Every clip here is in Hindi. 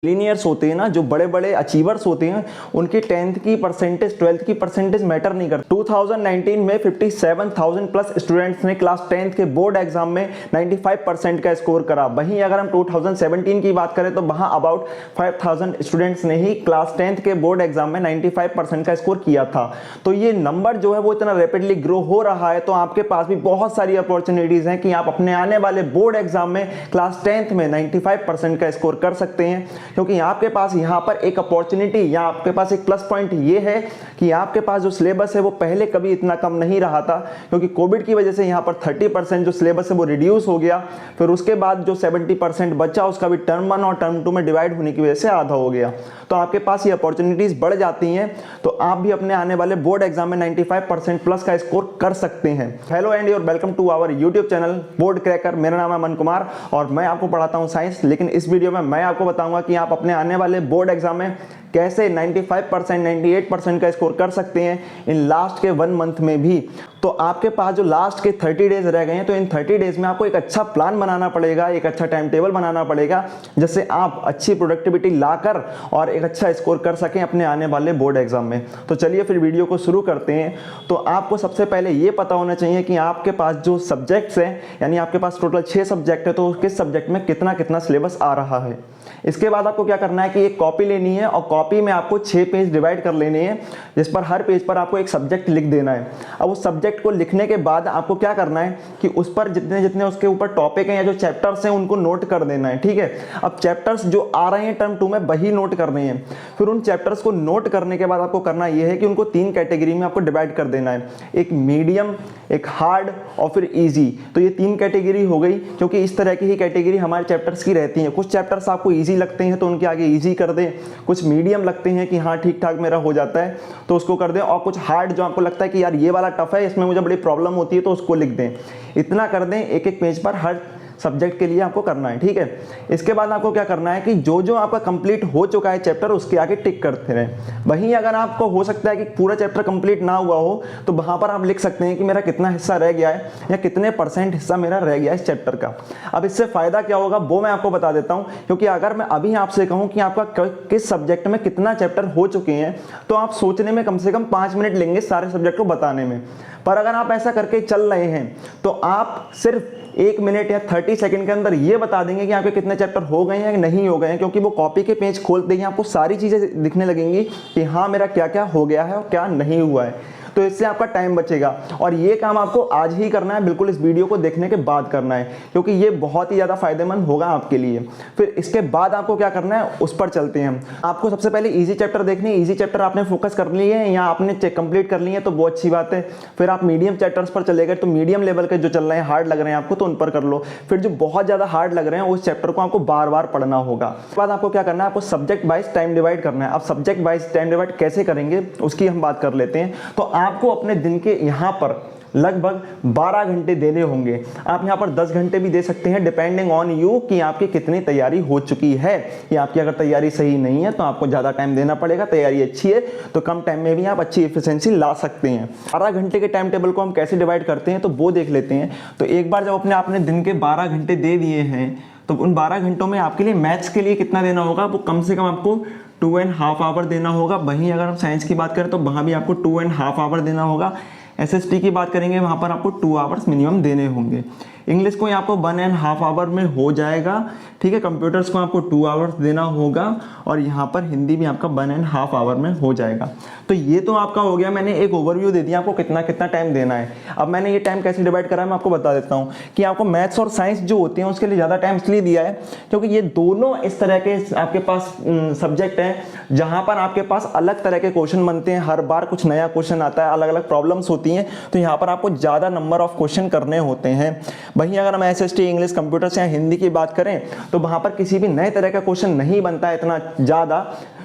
लीनियर्स होते हैं ना, जो बड़े बड़े अचीवर्स होते हैं, उनकी 10th की परसेंटेज 12th की परसेंटेज मैटर नहीं करती। 2019 में 57,000 प्लस स्टूडेंट्स ने क्लास 10th के बोर्ड एग्जाम में 95% का स्कोर करा। वहीं अगर हम 2017 की बात करें तो वहां अबाउट 5,000 स्टूडेंट्स ने ही क्लास 10th के बोर्ड एग्जाम में 95% का स्कोर किया था। तो ये नंबर जो है वो इतना रैपिडली ग्रो हो रहा है, तो आपके पास भी बहुत सारी अपॉर्चुनिटीज हैं कि आप अपने आने वाले बोर्ड एग्जाम में क्लास 10th में 95% का स्कोर कर सकते हैं। क्योंकि आपके पास यहाँ पर एक अपॉर्चुनिटी या आपके पास एक प्लस पॉइंट ये है कि आपके पास जो सिलेबस है वो पहले कभी इतना कम नहीं रहा था, क्योंकि कोविड की वजह से यहाँ पर 30% जो सिलेबस है वो रिड्यूस हो गया। फिर उसके बाद जो 70% बचा उसका भी टर्म 1 और टर्म 2 में डिवाइड होने की वजह से आधा हो गया। तो आपके पास ये अपॉर्चुनिटीज बढ़ जाती हैं, तो आप भी अपने आने वाले बोर्ड एग्जाम में 95% प्लस का स्कोर कर सकते हैं। Hello and you're welcome to our YouTube channel Board Cracker. मेरा नाम है अमन कुमार और मैं आपको पढ़ाता हूँ साइंस। लेकिन इस वीडियो में मैं आपको बताऊंगा कि आप अपने आने वाले बोर्ड एग्जाम में कैसे 95% 98% का स्कोर कर सकते हैं इन लास्ट के 1 मंथ में भी। तो आपके पास जो लास्ट के 30 डेज रह गए हैं, तो इन 30 डेज में आपको एक अच्छा प्लान बनाना पड़ेगा, एक अच्छा टाइम टेबल बनाना पड़ेगा, जिससे आप अच्छी प्रोडक्टिविटी लाकर और एक अच्छा स्कोर कर सकें अपने आने वाले बोर्ड एग्जाम में। तो चलिए फिर वीडियो को शुरू करते हैं। तो आपको सबसे पहले ये पता होना चाहिए कि आपके पास जो सब्जेक्ट्स हैं, यानी आपके पास टोटल 6 सब्जेक्ट है, तो किस सब्जेक्ट में कितना कितना सिलेबस आ रहा है। इसके बाद आपको क्या करना है कि एक कॉपी लेनी है और कॉपी में आपको 6 पेज डिवाइड कर लेने हैं, जिस पर हर पेज पर आपको एक सब्जेक्ट लिख देना है। अब उस सब्जेक्ट को लिखने के बाद आपको क्या करना है कि उस पर जितने जितने उसके ऊपर टॉपिक हैं या जो चैप्टर्स हैं उनको नोट कर देना है, ठीक है। अब चैप्टर्स जो आ रहे हैं टर्म 2 में वही नोट करने हैं। फिर उन चैप्टर्स को नोट करने के बाद आपको करना यह है कि उनको 3 कैटेगरी में आपको डिवाइड कर देना है, एक मीडियम, एक हार्ड और फिर ईजी। तो ये 3 कैटेगरी हो गई, क्योंकि इस तरह की ही कैटेगरी हमारे चैप्टर्स की रहती है। कुछ चैप्टर्स आपको ईजी लगते हैं तो उनके आगे ईजी कर दें, कुछ मीडियम लगते हैं कि हाँ ठीक ठाक मेरा हो जाता है तो उसको कर दें, और कुछ हार्ड जो आपको लगता है कि यार ये वाला टफ है, इसमें मुझे बड़ी प्रॉब्लम होती है, तो उसको लिख दें। इतना कर दें एक एक पेज पर हर सब्जेक्ट के लिए आपको करना है, ठीक है। इसके बाद आपको क्या करना है कि जो जो आपका कंप्लीट हो चुका है चैप्टर उसके आगे टिक करते रहें। वहीं अगर आपको हो सकता है कि पूरा चैप्टर कंप्लीट ना हुआ हो तो वहां पर आप लिख सकते हैं कि मेरा कितना हिस्सा रह गया है या कितने % हिस्सा मेरा रह गया है इस चैप्टर का। अब इससे फायदा क्या होगा वो मैं आपको बता देता हूं, क्योंकि अगर मैं अभी आपसे कहूं कि आपका किस सब्जेक्ट में कितना चैप्टर हो चुके हैं तो आप सोचने में कम से कम 5 मिनट लेंगे सारे सब्जेक्ट को बताने में। पर अगर आप ऐसा करके चल रहे हैं तो आप सिर्फ 1 मिनट या 30 सेकंड के अंदर ये बता देंगे कि आपके कितने चैप्टर हो गए हैं या नहीं हो गए हैं, क्योंकि वो कॉपी के पेज खोलते ही आपको सारी चीजें दिखने लगेंगी कि हाँ मेरा क्या क्या हो गया है और क्या नहीं हुआ है। तो इससे आपका टाइम बचेगा और ये काम आपको आज ही करना है, बिल्कुल इस वीडियो को देखने के बाद करना है, क्योंकि ये बहुत ही ज़्यादा फायदेमंद होगा आपके लिए। फिर इसके बाद आपको क्या करना है उस पर चलते हैं। आपको सबसे पहले इजी चैप्टर देखने, इजी चैप्टर आपने फोकस कर लिए हैं या आपने कंप्लीट कर लिए हैं तो बहुत अच्छी बात है। फिर आप मीडियम चैप्टर्स पर चले गए तो मीडियम लेवल के जो चल रहे हैं हार्ड लग रहे हैं आपको तो उन पर कर लो। फिर जो बहुत ज़्यादा हार्ड लग रहे हैं उस चैप्टर को आपको बार बार पढ़ना होगा। उसके बाद आपको क्या करना है, आपको सब्जेक्ट वाइज टाइम डिवाइड करना है। अब सब्जेक्ट वाइज टाइम डिवाइड कैसे करेंगे उसकी हम बात कर लेते हैं। तो आपको अपने दिन के यहाँ पर लगभग 12 घंटे देने होंगे। आप यहाँ पर 10 घंटे भी दे सकते हैं, डिपेंडिंग ऑन यू कि आपकी कितनी तैयारी हो चुकी है। या आपकी अगर तैयारी सही नहीं है तो आपको ज़्यादा टाइम देना पड़ेगा, तैयारी अच्छी है तो कम टाइम में भी आप अच्छी एफिशिएंसी ला सकते हैं। 12 घंटे के टाइम टेबल को हम कैसे डिवाइड करते हैं तो वो देख लेते हैं। तो एक बार जब आपने दिन के 12 घंटे दे दिए हैं तो उन 12 घंटों में आपके लिए मैथ्स के लिए कितना देना होगा, वो कम से कम आपको 2.5 आवर देना होगा। वहीं अगर हम साइंस की बात करें तो वहाँ भी आपको 2.5 आवर देना होगा। एसएसटी की बात करेंगे वहाँ पर आपको 2 आवर्स मिनिमम देने होंगे। इंग्लिश को आपको 1.5 आवर में हो जाएगा, ठीक है। कंप्यूटर्स को आपको 2 आवर्स देना होगा और यहाँ पर हिंदी भी आपका 1.5 आवर में हो जाएगा। तो ये तो आपका हो गया, मैंने एक ओवरव्यू दे दिया आपको कितना कितना टाइम देना है। अब मैंने ये टाइम कैसे डिवाइड करा है मैं आपको बता देता हूँ कि आपको मैथ्स और साइंस जो होते हैं उसके लिए ज़्यादा टाइम इसलिए दिया है क्योंकि ये दोनों इस तरह के आपके पास सब्जेक्ट हैं जहाँ पर आपके पास अलग तरह के क्वेश्चन बनते हैं। हर बार कुछ नया क्वेश्चन आता है, अलग अलग प्रॉब्लम्स होती हैं, तो यहाँ पर आपको ज़्यादा नंबर ऑफ क्वेश्चन करने होते हैं। वहीं अगर हम एसएसटी, इंग्लिश, कंप्यूटर्स या हिंदी की बात करें तो वहाँ पर किसी भी नए तरह का क्वेश्चन नहीं बनता है इतना ज़्यादा।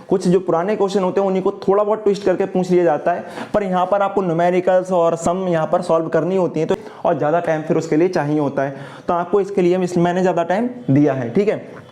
कुछ जो पुराने क्वेश्चन होते हैं उन्हीं को थोड़ा बहुत ट्विस्ट करके पूछ लिया जाता है, पर यहाँ पर आपको न्यूमेरिकल्स और सम यहाँ पर सॉल्व करनी होती है तो और ज़्यादा टाइम फिर उसके लिए चाहिए होता है। तो आपको इसके लिए मैंने ज़्यादा टाइम दिया है, ठीक है।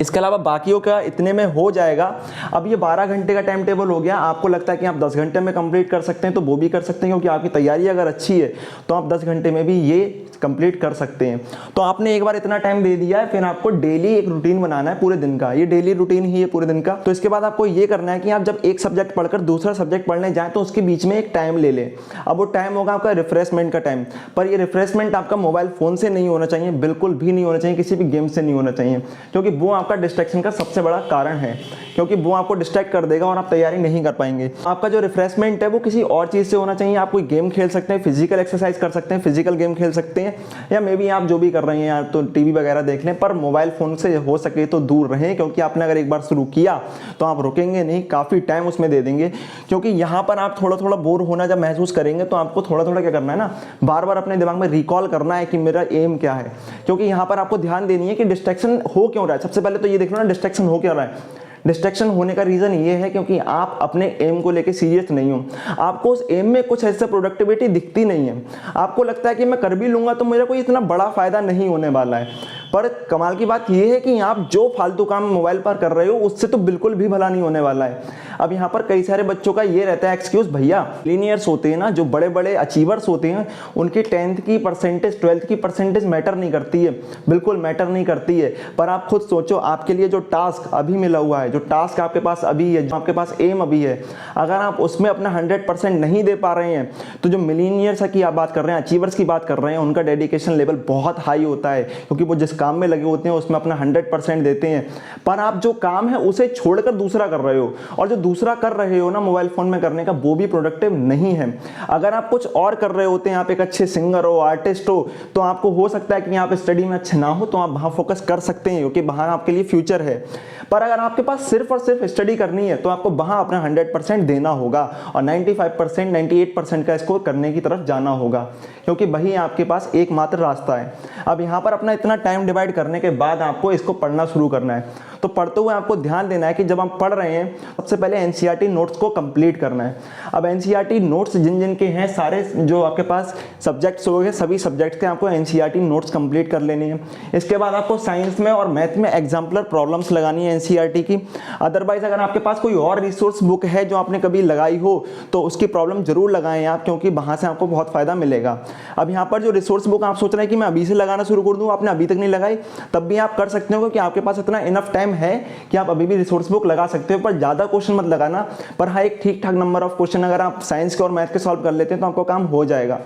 इसके अलावा बाकियों का इतने में हो जाएगा। अब ये 12 घंटे का टाइम टेबल हो गया। आपको लगता है कि आप 10 घंटे में कंप्लीट कर सकते हैं तो वो भी कर सकते हैं, क्योंकि आपकी तैयारी अगर अच्छी है तो आप 10 घंटे में भी ये कंप्लीट कर सकते हैं। तो आपने एक बार इतना टाइम दे दिया है, फिर आपको डेली एक रूटीन बनाना है पूरे दिन का। ये डेली रूटीन ही है पूरे दिन का। तो इसके बाद आपको ये करना है कि आप जब एक सब्जेक्ट पढ़कर दूसरा सब्जेक्ट पढ़ने जाएं तो उसके बीच में एक टाइम ले लें। अब वो टाइम होगा आपका रिफ्रेशमेंट का टाइम, पर ये रिफ्रेशमेंट आपका मोबाइल फोन से नहीं होना चाहिए, बिल्कुल भी नहीं होना चाहिए, किसी भी गेम से नहीं होना चाहिए, क्योंकि वो आपका डिस्ट्रैक्शन का सबसे बड़ा कारण है, क्योंकि वो आपको डिस्ट्रैक्ट कर देगा और आप तैयारी नहीं कर पाएंगे। आपका जो रिफ्रेशमेंट है वो किसी और चीज़ से होना चाहिए। आप कोई गेम खेल सकते हैं, फिजिकल एक्सरसाइज कर सकते हैं, फिजिकल गेम खेल सकते हैं, या मे बी आप जो भी कर रहे हैं यार तो टीवी वगैरह देख लें, पर मोबाइल फ़ोन से हो सके तो दूर रहें, क्योंकि आपने अगर एक बार शुरू किया तो आप रुकेंगे नहीं, काफ़ी टाइम उसमें दे देंगे। क्योंकि यहाँ पर आप थोड़ा थोड़ा बोर होना जब महसूस करेंगे तो आपको थोड़ा थोड़ा क्या करना है ना, बार बार अपने दिमाग में रिकॉल करना है कि मेरा एम क्या है। क्योंकि यहाँ पर आपको ध्यान देनी है कि डिस्ट्रैक्शन हो क्यों रहा है। सबसे पहले तो ये देख लो ना, डिस्ट्रैक्शन हो क्या रहा है। डिस्ट्रैक्शन होने का रीज़न ये है क्योंकि आप अपने एम को लेके सीरियस नहीं हो। आपको उस एम में कुछ ऐसा प्रोडक्टिविटी दिखती नहीं है। आपको लगता है कि मैं कर भी लूँगा तो मेरा कोई इतना बड़ा फ़ायदा नहीं होने वाला है। पर कमाल की बात यह है कि आप जो फालतू काम मोबाइल पर कर रहे हो उससे तो बिल्कुल भी भला नहीं होने वाला है। अब यहाँ पर कई सारे बच्चों का ये रहता है एक्सक्यूज़, भैया लीनियर्स होते हैं ना, जो बड़े बड़े अचीवर्स होते हैं, उनकी 10th की परसेंटेज 12th की परसेंटेज मैटर नहीं करती है, बिल्कुल मैटर नहीं करती है। पर आप खुद सोचो, आपके लिए जो टास्क अभी मिला हुआ है, जो टास्क आपके पास अभी है, जो आपके पास एम अभी है, अगर आप उसमें अपना 100% नहीं दे पा रहे हैं तो जो मिलीनियर्स की आप बात कर रहे हैं, अचीवर्स की बात कर रहे हैं, उनका डेडिकेशन लेवल बहुत हाई होता है, क्योंकि वो जिस काम में लगे होते हैं उसमें अपना 100% देते हैं। पर आप जो काम है उसे छोड़कर दूसरा कर रहे हो, और जो दूसरा कर रहे हो ना मोबाइल फोन में करने का, वो भी प्रोडक्टिव नहीं है। अगर आप कुछ और कर रहे होते हैं, आप एक अच्छे सिंगर हो, आर्टिस्ट हो, तो आपको हो सकता है कि आप स्टडी में अच्छे ना हो तो आप वहां फोकस कर सकते हैं, क्योंकि वहां आपके लिए फ्यूचर है। पर अगर आपके पास सिर्फ और सिर्फ स्टडी करनी है तो आपको वहां अपना 100% देना होगा और 95% 98% का स्कोर करने की तरफ जाना होगा, क्योंकि वही आपके पास एकमात्र रास्ता है। अब यहाँ पर अपना इतना टाइम डिवाइड करने के बाद आपको इसको पढ़ना शुरू करना है। तो पढ़ते हुए आपको ध्यान देना है कि जब हम पढ़ रहे हैं सबसे पहले एनसीईआरटी नोट्स को कंप्लीट करना है। अब एनसीईआरटी नोट्स जिन जिन के हैं, सारे जो आपके पास सब्जेक्ट्स हो गए, सभी सब्जेक्ट्स के आपको एनसीईआरटी नोट्स कंप्लीट कर लेनी है। इसके बाद आपको साइंस में और मैथ में एग्जाम्पलर प्रॉब्लम्स लगानी है एनसीईआरटी की। अदरवाइज अगर आपके पास कोई और रिसोर्स बुक है जो आपने कभी लगाई हो तो उसकी प्रॉब्लम जरूर लगाएं आप, क्योंकि वहाँ से आपको बहुत फायदा मिलेगा। अब यहाँ पर जो रिसोर्स बुक आप सोच रहे हैं कि मैं अभी से लगाना शुरू कर दूँ, आपने अभी तक नहीं लगाई, तब भी आप कर सकते हो, क्योंकि आपके पास इतना इनफ टाइम है कि आप अभी भी रिसोर्स बुक लगा सकते हो। पर ज़्यादा क्वेश्चन मत लगाना, पर हाँ एक ठीक ठाक नंबर ऑफ क्वेश्चन अगर आप साइंस के और मैथ के सॉल्व कर लेते हैं तो आपको काम हो जाएगा।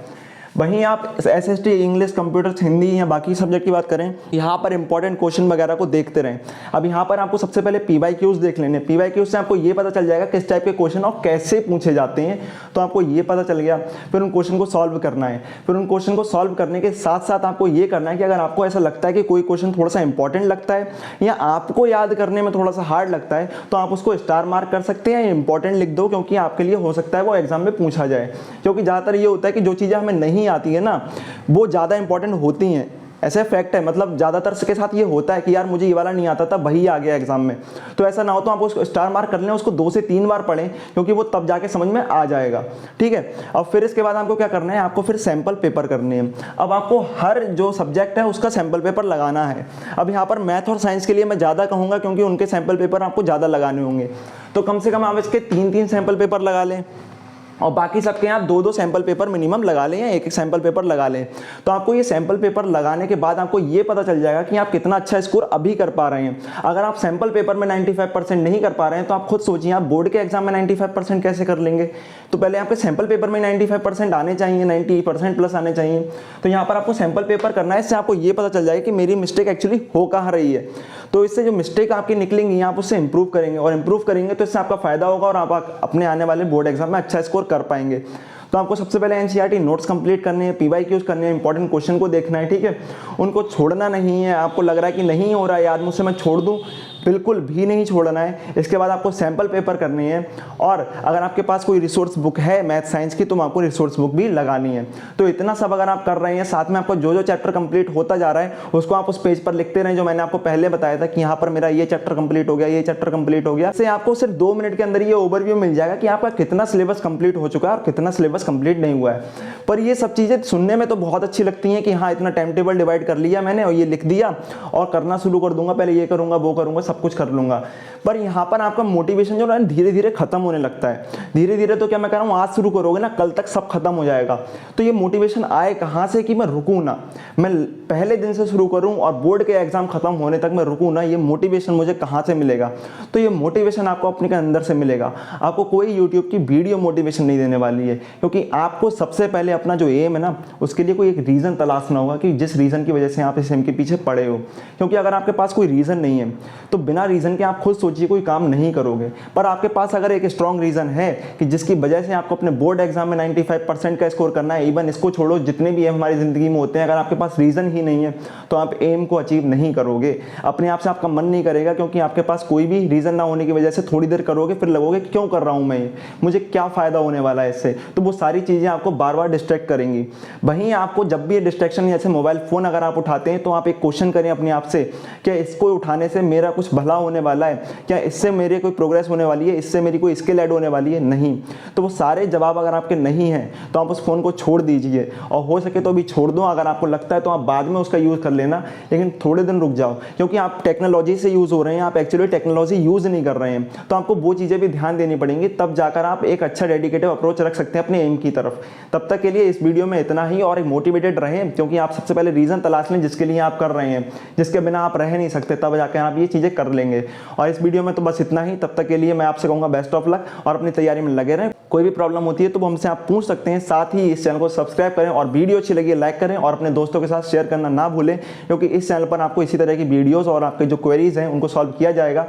वहीं आप एसएसटी, इंग्लिश, कंप्यूटर, हिंदी या बाकी सब्जेक्ट की बात करें, यहाँ पर इंपॉर्टेंट क्वेश्चन वगैरह को देखते रहें। अब यहाँ पर आपको सबसे पहले पीवाईक्यूज देख लेने। पीवाईक्यूज से आपको ये पता चल जाएगा किस टाइप के क्वेश्चन और कैसे पूछे जाते हैं, तो आपको ये पता चल गया। फिर उन क्वेश्चन को सॉल्व करना है। फिर उन क्वेश्चन को सॉल्व करने के साथ साथ आपको ये करना है कि अगर आपको ऐसा लगता है कि कोई क्वेश्चन थोड़ा सा इंपॉर्टेंट लगता है या आपको याद करने में थोड़ा सा हार्ड लगता है, तो आप उसको स्टार मार्क कर सकते हैं या इंपॉर्टेंट लिख दो, क्योंकि आपके लिए हो सकता है वो एग्जाम में पूछा जाए। क्योंकि ज़्यादातर ये होता है कि जो चीज़ें हमें नहीं आती है ना, वो ज़्यादा इंपॉर्टेंट होती हैं। ऐसे फैक्ट है, मतलब ज़्यादातर के साथ ये होता है कि यार मुझे ये वाला नहीं आता था, वही आ गया एग्जाम में। तो ऐसा ना हो तो आप उसको स्टार मार्क कर लें, उसको 2 से 3 बार पढ़ें, क्योंकि वो तब जाके समझ में आ जाएगा। ठीक है। अब फिर इसके बाद आपको क्या करना है, आपको फिर सैंपल पेपर करने हैं। अब आपको हर जो सब्जेक्ट है उसका सैंपल पेपर लगाना है। अब यहाँ पर मैथ और साइंस के लिए मैं ज़्यादा कहूँगा, क्योंकि उनके सैंपल पेपर आपको ज़्यादा लगाने होंगे। तो कम से कम आप इसके 3-3 सैंपल पेपर लगा लें, और बाकी सबके यहाँ 2-2 सैंपल पेपर मिनिमम लगा लें या 1-1 सैंपल पेपर लगा लें। तो आपको ये सैंपल पेपर लगाने के बाद आपको ये पता चल जाएगा कि आप कितना अच्छा स्कोर अभी कर पा रहे हैं। अगर आप सैंपल पेपर में 95% नहीं कर पा रहे हैं तो आप खुद सोचिए आप बोर्ड के एग्जाम में 95% कैसे कर लेंगे। तो पहले आपके सैंपल पेपर में 95% आने चाहिए, 90% प्लस आने चाहिए। तो यहाँ पर आपको सैंपल पेपर करना है, इससे आपको ये पता चल जाएगा कि मेरी मिस्टेक एक्चुअली हो कहाँ रही है। तो इससे जो मिस्टेक आपकी निकलेंगी आप उससे इंप्रूव करेंगे, और इंप्रूव करेंगे तो इससे आपका फायदा होगा और आप अपने आने वाले बोर्ड एग्जाम में अच्छा स्कोर कर पाएंगे। तो आपको सबसे पहले एनसीईआरटी नोट्स कंप्लीट करने हैं, पीवाईक्यूज करने हैं, इंपॉर्टेंट क्वेश्चन को देखना है। ठीक है, उनको छोड़ना नहीं है। आपको लग रहा है कि नहीं हो रहा है याद मुझसे, मैं छोड़ दूं, बिल्कुल भी नहीं छोड़ना है। इसके बाद आपको सैंपल पेपर करनी है, और अगर आपके पास कोई रिसोर्स बुक है मैथ साइंस की तो आपको रिसोर्स बुक भी लगानी है। तो इतना सब अगर आप कर रहे हैं, साथ में आपको जो जो चैप्टर कंप्लीट होता जा रहा है उसको आप उस पेज पर लिखते रहें, जो मैंने आपको पहले बताया था कि यहाँ पर मेरा ये चैप्टर कंप्लीट हो गया, ये चैप्टर कंप्लीट हो गया। इससे आपको सिर्फ 2 मिनट के अंदर ये ओवरव्यू मिल जाएगा कि आपका कितना सिलेबस कंप्लीट हो चुका है और कितना सिलेबस कंप्लीट नहीं हुआ है। पर ये सब चीज़ें सुनने में तो बहुत अच्छी लगती हैं कि हाँ इतना टाइम टेबल डिवाइड कर लिया मैंने और ये लिख दिया और करना शुरू कर दूंगा, पहले ये करूंगा वो करूंगा, सब सब कुछ कर लूँगा। पर यहाँ पर आपका मोटिवेशन जो है धीरे धीरे खत्म होने लगता है। धीरे धीरे तो क्या मैं कह रहा हूँ, आज शुरू करोगे ना, कल तक सब खत्म हो जाएगा। तो ये मोटिवेशन आए कहाँ से कि मैं रुकूँ ना, मैं पहले दिन से शुरू करूँ और बोर्ड के एग्जाम खत्म होने तक मैं रुकूँ ना, ये मोटिवेशन मुझे कहाँ से मिलेगा? तो ये मोटिवेशन आपको अपने के अंदर से मिलेगा। आपको कोई यूट्यूब की वीडियो मोटिवेशन नहीं देने वाली है, क्योंकि आपको सबसे पहले अपना जो एम है ना, उसके लिए कोई एक रीज़न तलाशना होगा कि जिस रीज़न की वजह से आप इस एम के पीछे पड़े हो। क्योंकि अगर आपके पास कोई रीज़न नहीं है तो बिना रीज़न के आप खुद सोचिए कोई काम नहीं करोगे। पर आपके पास अगर एक स्ट्रॉन्ग रीज़न है कि जिसकी वजह से आपको अपने बोर्ड एग्जाम में 95% का स्कोर करना है, इवन इसको छोड़ो जितने भी एम हमारी ज़िंदगी में होते हैं, अगर आपके पास रीज़न ही नहीं है तो आप एम को अचीव नहीं करोगे। अपने आप से आपका मन नहीं करेगा, क्योंकि आपके पास कोई भी रीज़न ना होने की वजह से थोड़ी देर करोगे, फिर लगोगे क्यों कर रहा हूँ मैं, मुझे क्या फ़ायदा होने वाला है इससे। तो वो सारी चीज़ें आपको बार बार डिस्ट्रैक्ट करेंगी। वहीं आपको जब भी ये डिस्ट्रैक्शन, जैसे मोबाइल फ़ोन अगर आप उठाते हैं, तो आप एक क्वेश्चन करें अपने आप से, क्या इसको उठाने से मेरा कुछ भला होने वाला है? क्या इससे मेरी कोई प्रोग्रेस होने वाली है? इससे मेरी कोई स्किल ऐड होने वाली है? नहीं। तो वो सारे जवाब अगर आपके नहीं हैं तो आप उस फ़ोन को छोड़ दीजिए, और हो सके तो अभी छोड़ दो। अगर आपको लगता है तो आप बाद में उसका यूज़ कर लेना, लेकिन थोड़े दिन रुक जाओ, क्योंकि आप टेक्नोलॉजी से यूज़ हो रहे हैं, आप एक्चुअली टेक्नोलॉजी यूज़ नहीं कर रहे हैं। तो आपको वो चीज़ें भी ध्यान देनी पड़ेंगी, तब जाकर आप एक अच्छा डेडिकेटिव अप्रोच रख सकते हैं अपने एम की तरफ। तब तक के लिए इस वीडियो में इतना ही, और एक मोटिवेटेड रहें, क्योंकि आप सबसे पहले रीज़न तलाश लें जिसके लिए आप कर रहे हैं, जिसके बिना आप रह नहीं सकते, तब जाकर आप ये चीज़ें कर लेंगे। और इस वीडियो में तो बस इतना ही। तब तक के लिए मैं आपसे कहूँगा बेस्ट ऑफ लक, और अपनी तैयारी में लगे रहें। कोई भी प्रॉब्लम होती है तो वो हमसे आप पूछ सकते हैं। साथ ही इस चैनल को सब्सक्राइब करें, और वीडियो अच्छी लगी लाइक करें, और अपने दोस्तों के साथ शेयर करना ना भूलें, क्योंकि इस चैनल पर आपको इसी तरह की वीडियोस और आपके जो क्वेरीज हैं उनको सॉल्व किया जाएगा।